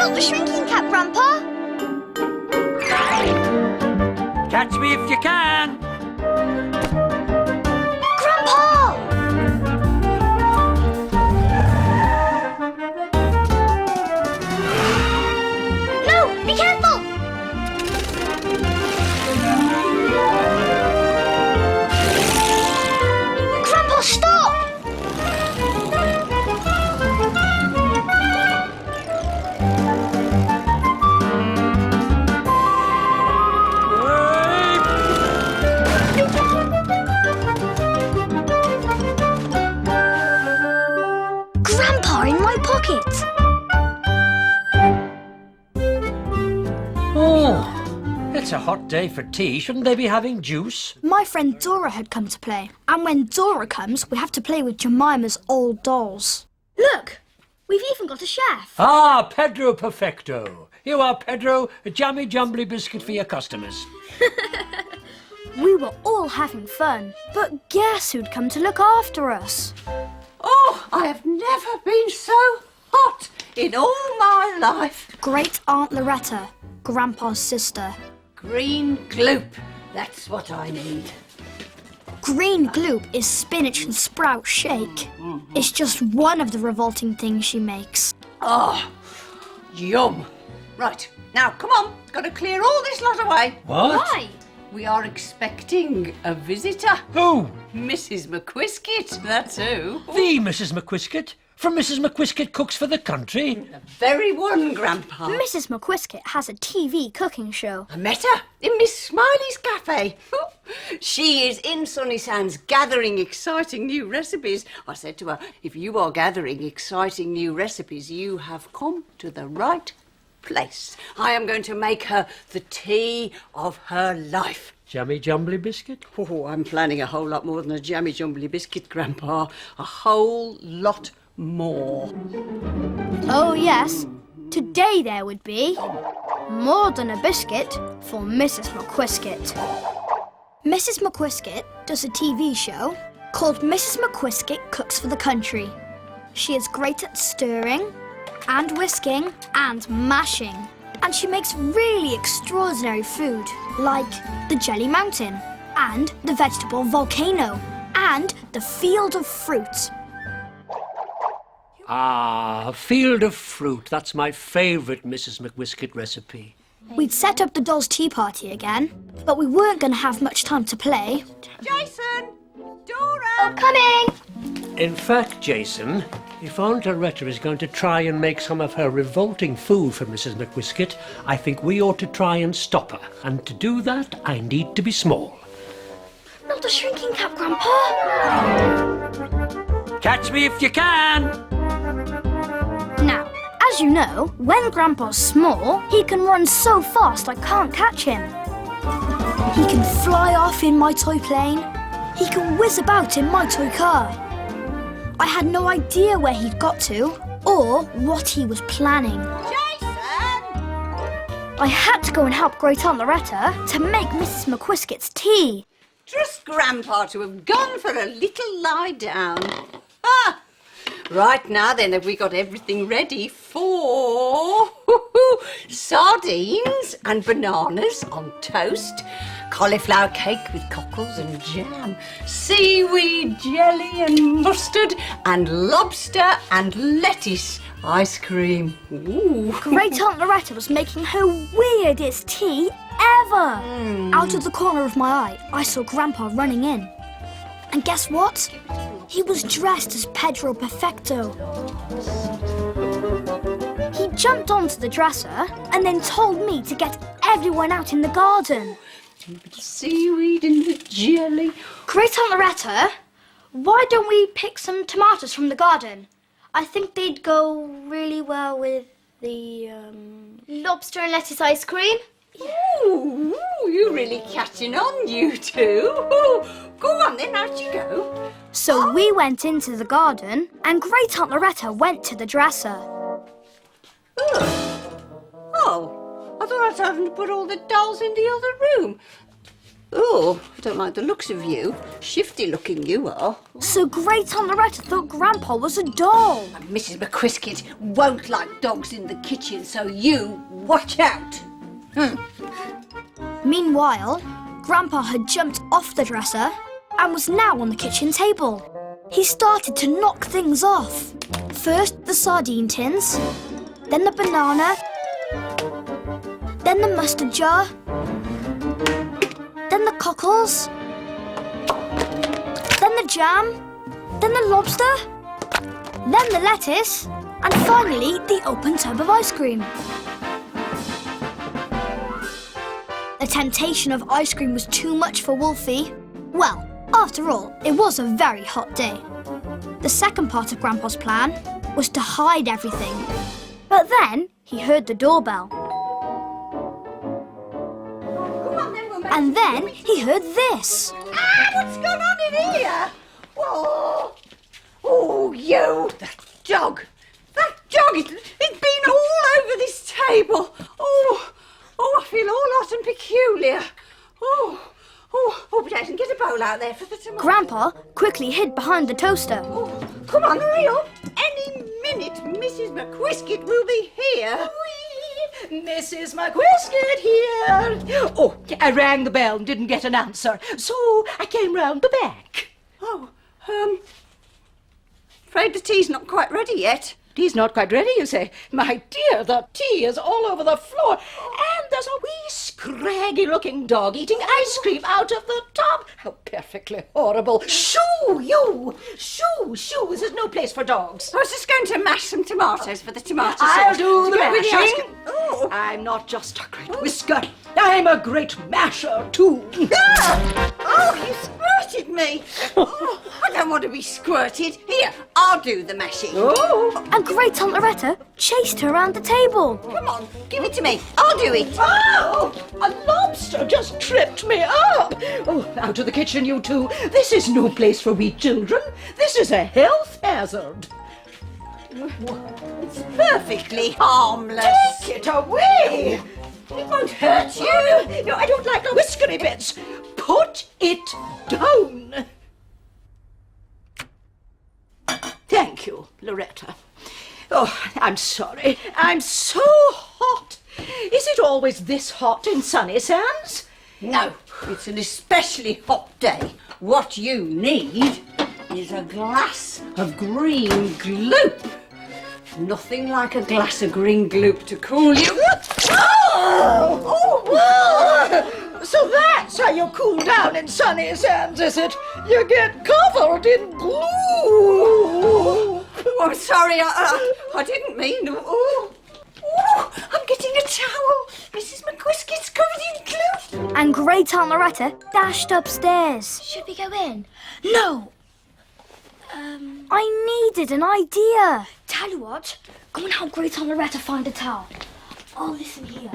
Not the shrinking cap, Grandpa. Catch me if you can. Grandpa! No, be careful! Grandpa, stop! Grandpa, in my pocket! Oh, it's a hot day for tea. Shouldn't they be having juice? My friend Dora had come to play. And when Dora comes, we have to play with Jemima's old dolls. Look, we've even got a chef. Ah, Pedro Perfecto. You are, Pedro, a jammy jumbly biscuit for your customers. We were all having fun, but guess who'd come to look after us? Oh, I have never been so hot in all my life. Great Aunt Loretta, Grandpa's sister. Green gloop, that's what I need. Green gloop is spinach and sprout shake. It's just one of the revolting things she makes. Oh, yum. Right, now come on, got to clear all this lot away. What? Why? We are expecting a visitor. Who? Mrs. McWhisket, that's who. The Mrs. McWhisket? From Mrs. McWhisket Cooks for the Country? The very one, Grandpa. Mrs. McWhisket has a TV cooking show. I met her in Miss Smiley's cafe. She is in Sunnysands gathering exciting new recipes. I said to her, if you are gathering exciting new recipes, you have come to the right place. I am going to make her the tea of her life. Jammy jumbly biscuit? Oh, I'm planning a whole lot more than a jammy jumbly biscuit, Grandpa. A whole lot more. Oh yes, today there would be more than a biscuit for Mrs. McWhisket. Mrs. McWhisket does a TV show called Mrs. McWhisket Cooks for the Country. She is great at stirring and whisking and mashing. And she makes really extraordinary food, like the Jelly Mountain, and the Vegetable Volcano, and the Field of Fruit. Ah, field of fruit. That's my favourite Mrs. McWhisket recipe. We'd set up the dolls' tea party again, but we weren't going to have much time to play. Jason! Dora! Coming! In fact, Jason, if Aunt Loretta is going to try and make some of her revolting food for Mrs. McWhisket, I think we ought to try and stop her. And to do that, I need to be small. Not the shrinking cap, Grandpa. Catch me if you can! Now, as you know, when Grandpa's small, he can run so fast I can't catch him. He can fly off in my toy plane. He can whiz about in my toy car. I had no idea where he'd got to or what he was planning. Jason! I had to go and help Great Aunt Loretta to make Mrs. McWhisket's tea. Trust Grandpa to have gone for a little lie down. Ah! Right now then, have we got everything ready for sardines and bananas on toast, cauliflower cake with cockles and jam, seaweed jelly and mustard, and lobster and lettuce ice cream. Ooh. Great Aunt Loretta was making her weirdest tea ever. Out of the corner of my eye, I saw Grandpa running in. And guess what? He was dressed as Pedro Perfecto. He jumped onto the dresser and then told me to get everyone out in the garden. A bit of seaweed in the jelly. Great Aunt Loretta, why don't we pick some tomatoes from the garden? I think they'd go really well with the, Lobster and lettuce ice cream. Ooh, you're really catching on, you two. Ooh, go on then, out you go. So we went into the garden and Great Aunt Loretta went to the dresser. Oh, I thought I told him to put all the dolls in the other room. Oh, I don't like the looks of you. Shifty looking you are. So Great Aunt Loretta thought Grandpa was a doll. And Mrs. McWhisket won't like dogs in the kitchen, so you watch out. Meanwhile, Grandpa had jumped off the dresser and was now on the kitchen table. He started to knock things off. First the sardine tins, then the banana, then the mustard jar, then the cockles, then the jam, then the lobster, then the lettuce, and finally the open tub of ice cream. The temptation of ice cream was too much for Wolfie. Well, after all, it was a very hot day. The second part of Grandpa's plan was to hide everything. But then he heard the doorbell. And then he heard this. Ah, what's going on in here? Whoa! Oh, you! That dog! It's been all over this table. Oh, I feel all hot and peculiar. Oh, but I can get a bowl out there for the tomatoes. Grandpa quickly hid behind the toaster. Oh, come on, hurry up. Any minute Mrs. McWhisket will be here. Mrs. McWhisket here. Oh, I rang the bell and didn't get an answer, so I came round the back. Oh, afraid the tea's not quite ready yet. Tea's not quite ready, you say? My dear, the tea is all over the floor, and there's a wee scraggy-looking dog eating ice cream out of the tub. How perfectly horrible. Shoo, you! Shoo! This is no place for dogs. I was just going to mash some tomatoes for the tomato sauce. I'll do the To go with the ice mashing. cream. Oh. I'm not just a great whisker. I'm a great masher, too. Ah! Oh, you squirted me. Oh, I don't want to be squirted. Here, I'll do the mashing. Oh. And Great Aunt Loretta chased her around the table. Come on, give it to me. I'll do it. Oh, a lobster just tripped me up. Oh, out of the kitchen, you two. This is no place for wee children. This is a health hazard. It's perfectly harmless. Take it away. It won't hurt you. No, I don't like the whiskery bits. Put it down. Thank you, Loretta. Oh, I'm sorry. I'm so hot. Is it always this hot in Sunnysands? No, it's an especially hot day. What you need is a glass of green gloop. Nothing like a glass of green gloop to cool you. So that's how you cool down in Sunnysands, is it? You get covered in glue. Oh, I'm sorry, I didn't mean. Oh, I'm getting a towel. Mrs. McWhisket's covered in glue. And Great Aunt Loretta dashed upstairs. Should we go in? No! I needed an idea. Tell you what, go and help Great Aunt Loretta find a towel. I'll listen here.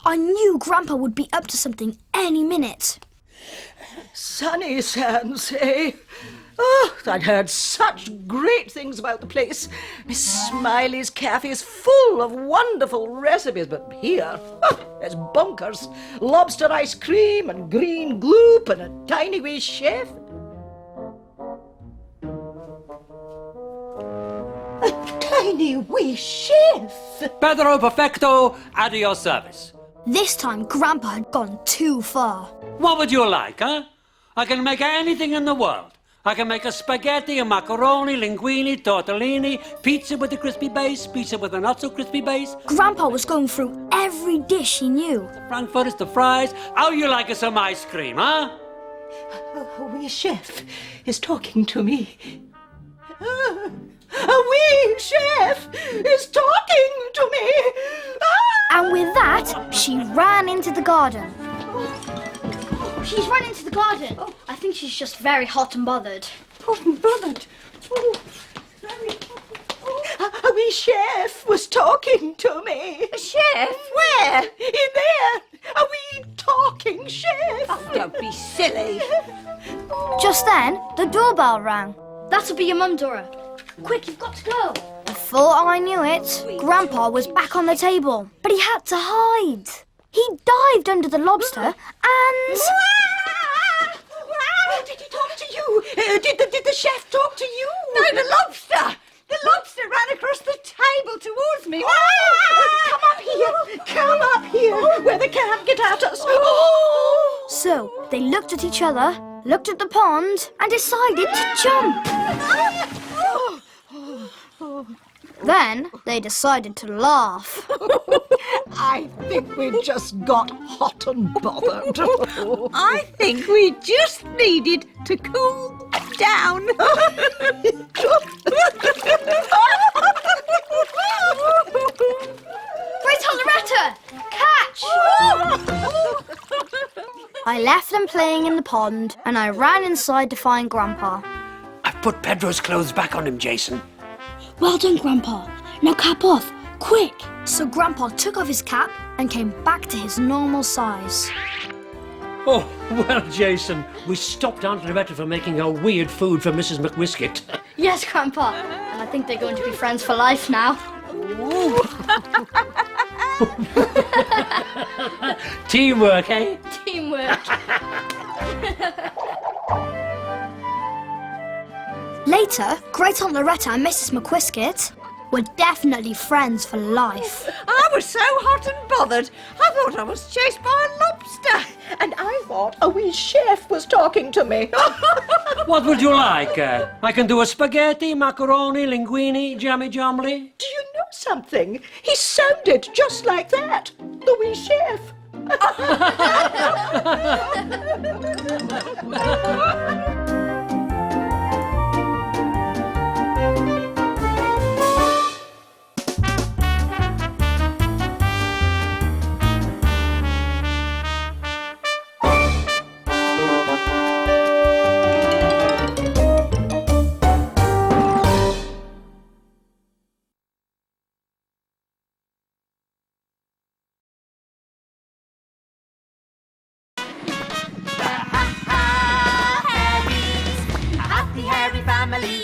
I knew Grandpa would be up to something any minute. Sunnysands, eh? Oh, I'd heard such great things about the place. Miss Smiley's cafe is full of wonderful recipes, but here, there's bunkers. Lobster ice cream and green gloop and a tiny wee chef. A tiny wee chef. Pedro Perfecto, at your service. This time, Grandpa had gone too far. What would you like, huh? I can make anything in the world. I can make a spaghetti, a macaroni, linguine, tortellini, pizza with a crispy base, pizza with a not so crispy base, Grandpa was going through every dish he knew. frankfurters, the fries. How you like some ice cream, huh? A wee chef is talking to me. A wee chef is talking to me. And with that, she ran into the garden. She's run into the garden. I think she's just very hot and bothered. Hot and bothered. A wee chef was talking to me. A chef? Where? In there. A wee talking chef. Oh, don't be silly. Just then, the doorbell rang. That'll be your mum, Dora. Quick, you've got to go. Before I knew it, Grandpa was back on the table, but he had to hide. He dived under the lobster and... Did he talk to you? Did the chef talk to you? No, the lobster! The lobster ran across the table towards me. Come up here! Come up here! Where they can't get at us! So they looked at each other, looked at the pond, and decided to jump. Then they decided to laugh. I think we just got hot and bothered. I think we just needed to cool down. Great Aunt Loretta! Catch! I left them playing in the pond and I ran inside to find Grandpa. I've put Pedro's clothes back on him, Jason. Well done, Grandpa. Now cap off, quick. So Grandpa took off his cap and came back to his normal size. Oh, well, Jason, we stopped Aunt Loretta from making her weird food for Mrs. McWhisket. Yes, Grandpa. And I think they're going to be friends for life now. Teamwork, eh? Teamwork. Later, Great Aunt Loretta and Mrs. McWhisket were definitely friends for life. I was so hot and bothered, I thought I was chased by a lobster. And I thought a wee chef was talking to me. What would you like? I can do a spaghetti, macaroni, linguine, jammy jomly. Do you know something? He sounded just like that. The wee chef.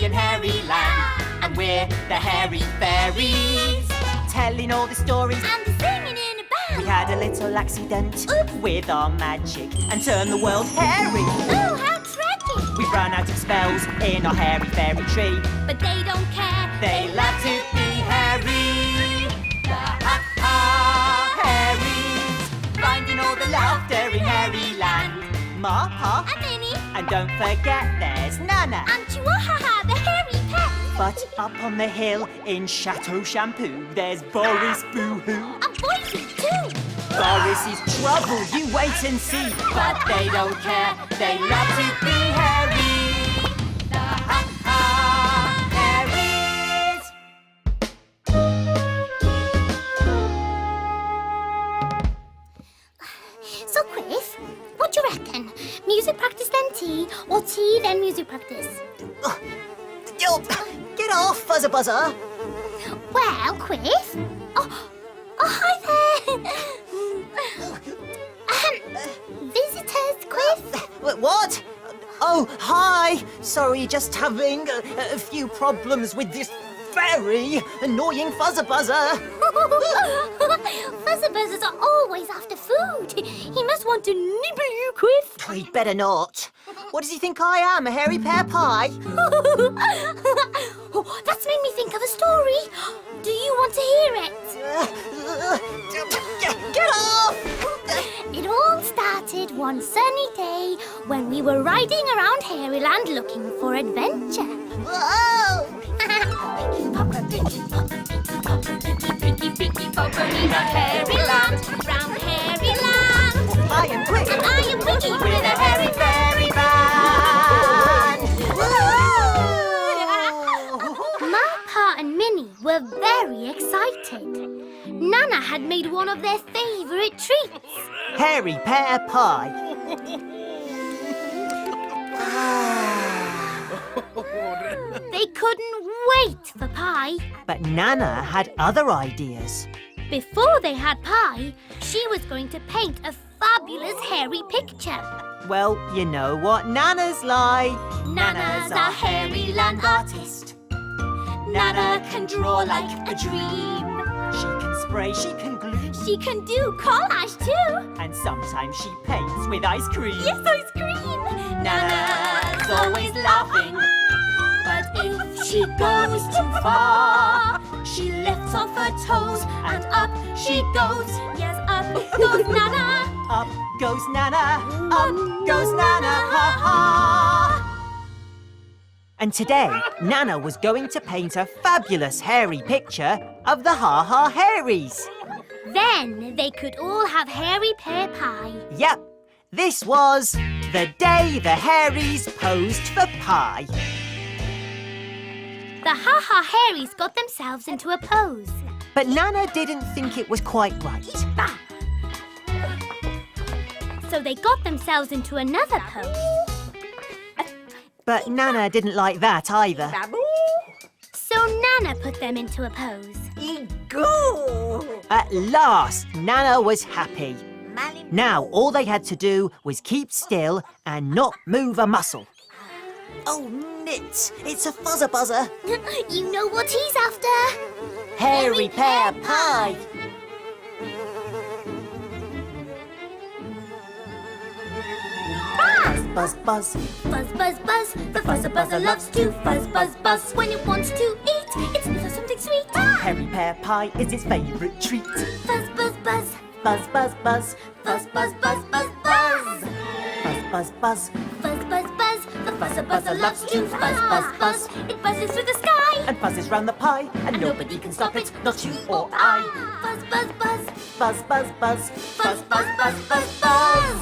In Hairyland, and we're the Hairy Fairies, telling all the stories and the singing in a band. We had a little accident with our magic and turned the world hairy. Oh, how tragic! We ran out of spells in our hairy fairy tree, But they don't care. they love to be hairy. Hairies, finding all the laughter in Hairyland. Ma, Pa, And Minnie, and don't forget there's Nanna. and Chihuahua, the hairy pet. But up on the hill in Chateau Shampoo, there's Boris Boo-hoo. And Boise, too. Boris is trouble, you wait and see. But they don't care, they love to be hairy. Hairies. So, Chris, what do you reckon? Music practice then tea, or tea then music practice? Yo, get off, Fuzzer Buzzer. Well, Chris. Oh, hi there. Visitors, Chris. What? Oh, hi. Sorry, just having a few problems with this very annoying Fuzzer Buzzer. Fuzzer buzzers are always after food. He must want to nibble you, Chris. He'd better not. What does he think I am, a hairy pear pie? Oh, that's made me think of a story. Do you want to hear it? Get off! It all started one sunny day when we were riding around Hairyland looking for adventure. Whoa! Hairyland, round Hairyland. I am quick. And I am Wiggy With a hairy fairy band. Ma, Pa and Minnie were very excited. Nanna had made one of their favourite treats. Hairy pear pie. They couldn't wait for pie. But Nanna had other ideas. Before they had pie, she was going to paint a fabulous hairy picture. Well, you know what Nanna's like. Nanna's a Hairyland artist. Nanna can draw like a dream. She can spray, she can glue, She can do collage too. And sometimes she paints with ice cream. Yes, ice cream. Nana's always laughing. But if she goes too far, she lifts off her toes and up she goes. Yes, up goes Nanna. Up goes Nanna, up goes Nanna, ha ha! And today, Nanna was going to paint a fabulous hairy picture of the Ha Ha Hairies. Then they could all have hairy pear pie. Yep, this was the day the Hairies posed for pie. The Ha Ha Hairies got themselves into a pose. But Nanna didn't think it was quite right. So they got themselves into another pose. But Nanna didn't like that either. So Nanna put them into a pose. At last, Nanna was happy. Now, all they had to do was keep still and not move a muscle. Oh, Nits, it's a fuzzer buzzer. You know what he's after? Hairy pear pie. Buzz, buzz. Buzz, buzz, buzz. The fuzzer buzzer loves to fuzz, buzz, buzz. When it wants to eat, it sniffs something sweet. Hairy pear pie is its favourite treat. Buzz, buzz, buzz. Buzz, buzz, buzz. Buzz, buzz, buzz, buzz, buzz. Buzz, buzz, buzz. Buzz, buzz, buzz. The fuzzer buzzer loves to fuzz, buzz, buzz. It buzzes through the sky. And buzzes round the pie, and nobody can stop it, not you or I. Buzz, buzz, buzz. Buzz, buzz, buzz. Buzz, buzz, buzz, buzz, buzz.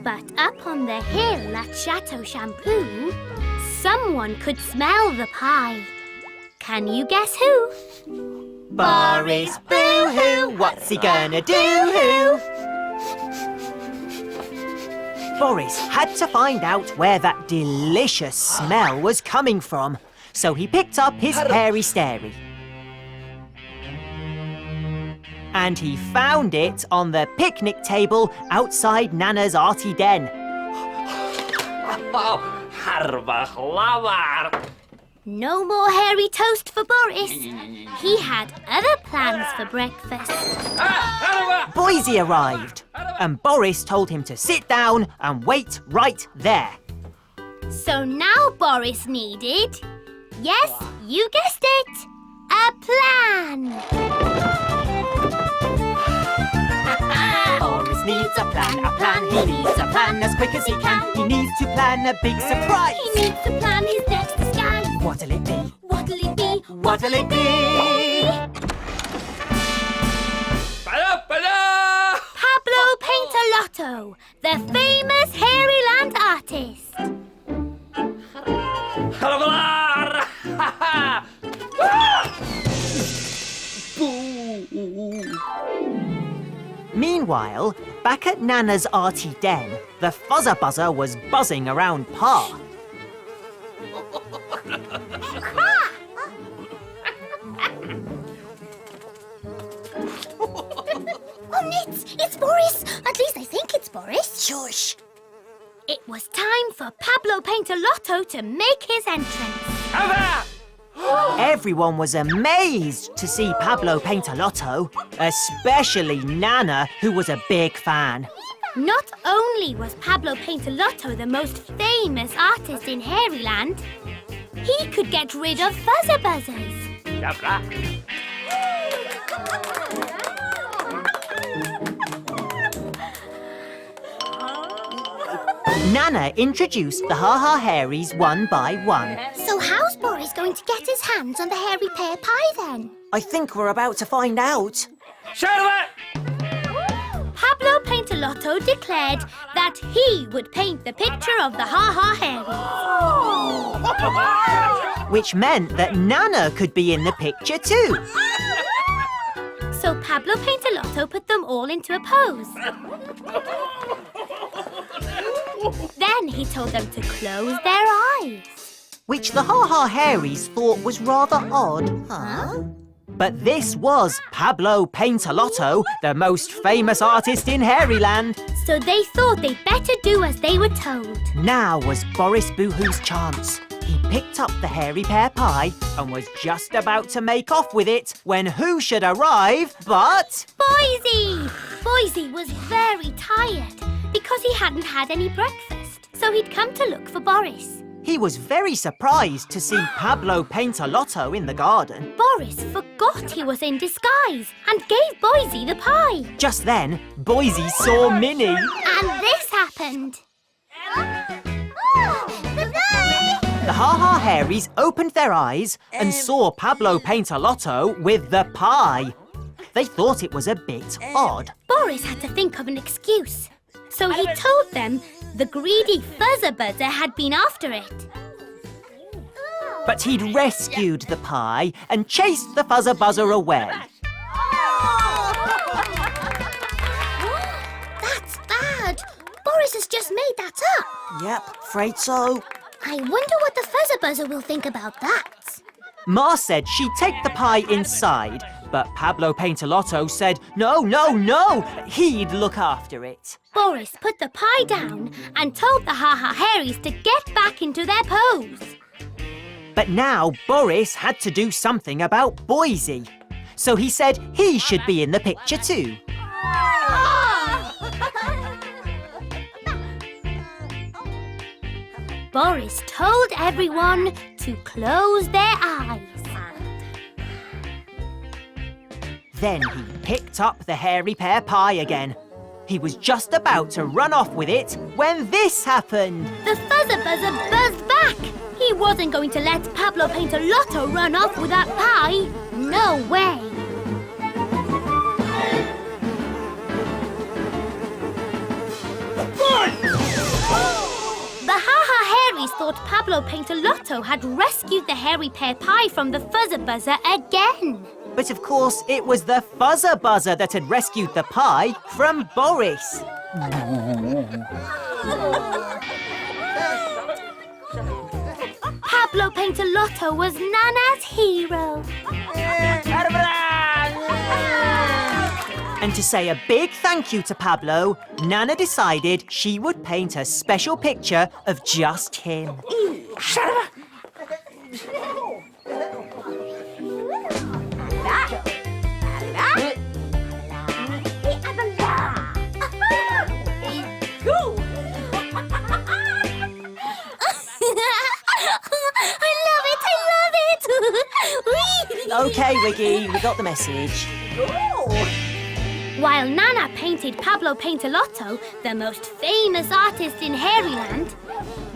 But up on the hill at Chateau Shampoo, someone could smell the pie. Can you guess who? Boris, boo-hoo, what's he gonna do? Boris had to find out where that delicious smell was coming from, so he picked up his hairy stary. And he found it on the picnic table outside Nanna's arty den. No more hairy toast for Boris. He had other plans for breakfast. Boise arrived, and Boris told him to sit down and wait right there. So now Boris needed, yes, you guessed it, a plan. Boris needs a plan, he needs a plan as quick as he can. He needs to plan a big surprise. He needs to plan his next disguise. What'll it be? What'll it be? What'll it be? Pablo Paintalotto, the famous Hairyland artist. Meanwhile, back at Nanna's arty den, the fuzzer buzzer was buzzing around Pa. Oh, Nits, it's Boris. At least I think it's Boris. Shush. It was time for Pablo Paintalotto to make his entrance. Everyone was amazed to see Pablo Paintalotto, especially Nanna, who was a big fan. Not only was Pablo Paintalotto the most famous artist in Hairyland, he could get rid of fuzzer buzzers. Nanna introduced the Ha Ha Hairies one by one. So how's Boris going to get his hands on the hairy pear pie then? I think we're about to find out. Pablo Paintalotto declared that he would paint the picture of the Ha Ha Hairies. Which meant that Nanna could be in the picture too. So Pablo Paintalotto put them all into a pose. Then he told them to close their eyes. Which the Ha Ha Hairies thought was rather odd. Huh? But this was Pablo Paintalotto, the most famous artist in Hairyland. So they thought they'd better do as they were told. Now was Boris Boohoo's chance. He picked up the hairy pear pie and was just about to make off with it when who should arrive but... Boise! Boise was very tired because he hadn't had any breakfast, so he'd come to look for Boris. He was very surprised to see Pablo paint a lotto in the garden. Boris forgot he was in disguise and gave Boise the pie. Just then, Boise saw Minnie. And this happened. The Ha-Ha Hairies opened their eyes and saw Pablo paint a lotto with the pie. They thought it was a bit odd. Boris had to think of an excuse. So he told them the greedy fuzzer-buzzer had been after it. But he'd rescued the pie and chased the fuzzer-buzzer away. That's bad. Boris has just made that up. Yep, afraid so. I wonder what the fuzzer-buzzer will think about that. Ma said she'd take the pie inside, but Pablo Paintalotto said no, he'd look after it. Boris put the pie down and told the Ha-Ha Hairies to get back into their pose. But now Boris had to do something about Boise. So he said he should be in the picture too. Boris told everyone to close their eyes. Then he picked up the hairy pear pie again. He was just about to run off with it when this happened. The fuzzer-buzzer buzzed back. He wasn't going to let Pablo Paintalotto run off with that pie. No way. The Ha-Ha Hairies thought Pablo Paintalotto had rescued the hairy pear pie from the fuzzer-buzzer again. But of course, it was the fuzzer-buzzer that had rescued the pie from Boris. Pablo Paintalotto was Nanna's hero. And to say a big thank you to Pablo, Nanna decided she would paint a special picture of just him. Okay, Wiggy, we got the message. While Nanna painted Pablo Paintalotto, the most famous artist in Hairyland,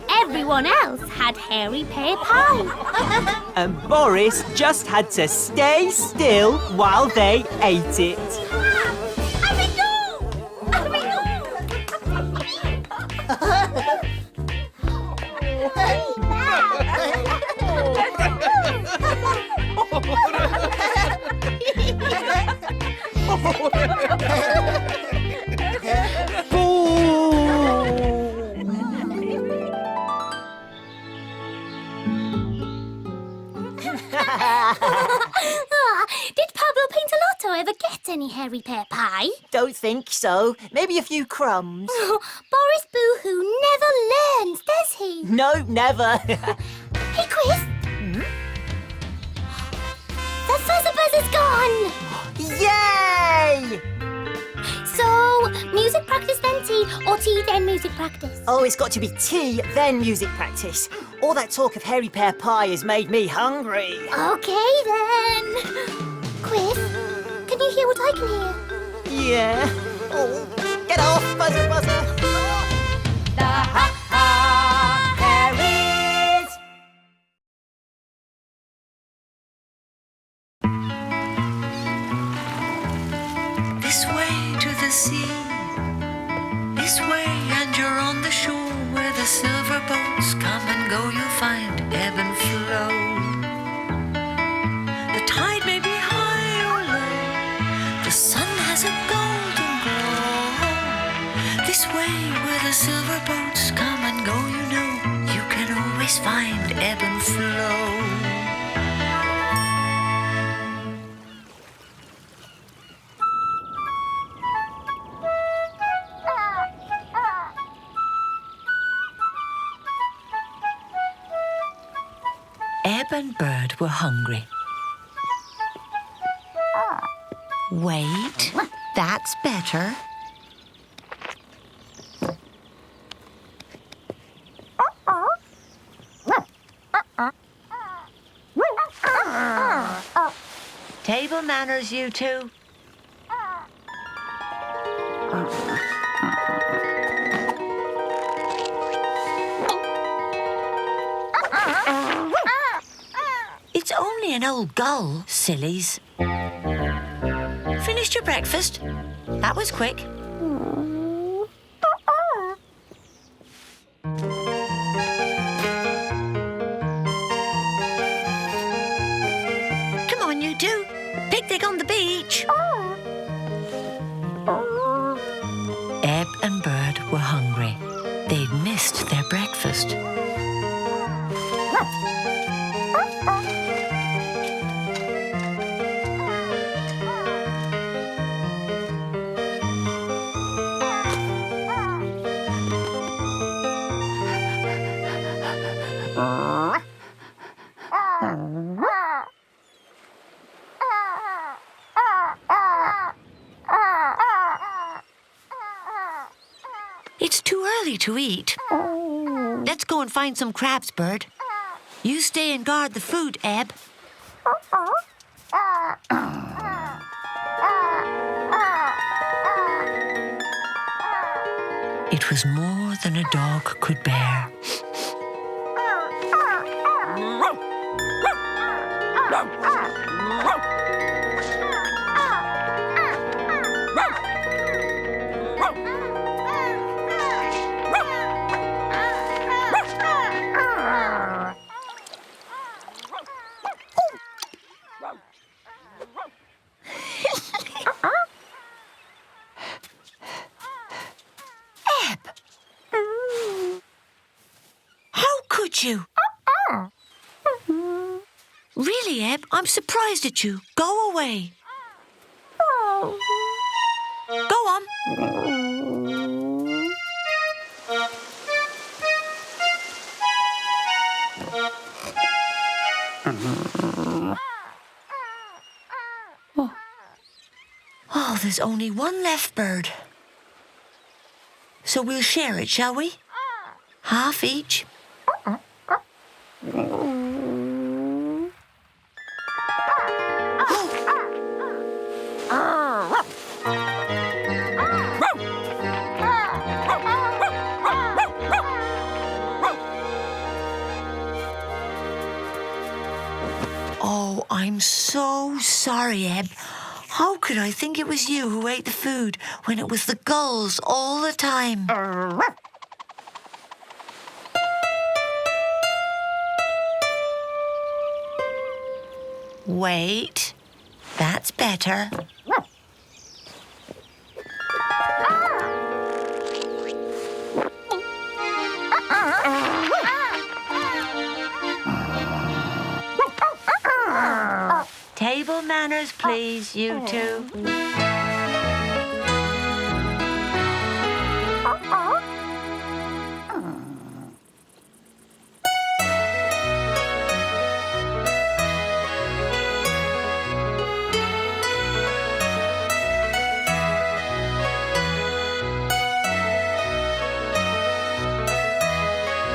everyone else had hairy pear pie. And Boris just had to stay still while they ate it. Did Pablo Paintalotto ever get any hairy pear pie? Don't think so. Maybe a few crumbs. Boris Boohoo never learns, does he? No, never. Hey, Quiz! The fuzzer-buzzer's gone! Yay! So, music practice then tea, or tea then music practice? Oh, it's got to be tea, then music practice. All that talk of hairy pear pie has made me hungry. Okay then. Quiz, can you hear what I can hear? Yeah. Oh, get off, buzzer, buzzer. The Ha-Ha Hairies! This way to the sea, this way and you're on the shore where the silver boats come and go. You'll find ebb and flow. The tide may be high or low, the sun has a golden glow. This way where the silver boats come and go, you know, you can always find ebb and flow. Ebb and Bird were hungry. Wait, that's better. Table manners, you two. It's only an old gull, sillies. Finished your breakfast? That was quick. Come on, you two. Picnic on the beach. Ebb and Bird were hungry. They'd missed their breakfast. It's too early to eat. Let's go and find some crabs, Bird. You stay and guard the food, Ebb. It was more than a dog could bear. You. Really, Ebb, I'm surprised at you. Go away. Go on. Oh, there's only one left, Bird. So we'll share it, shall we? Half each. Oh, I'm so sorry, Ebb. How could I think it was you who ate the food when it was the gulls all the time? Wait, that's better. Table manners, please, you two.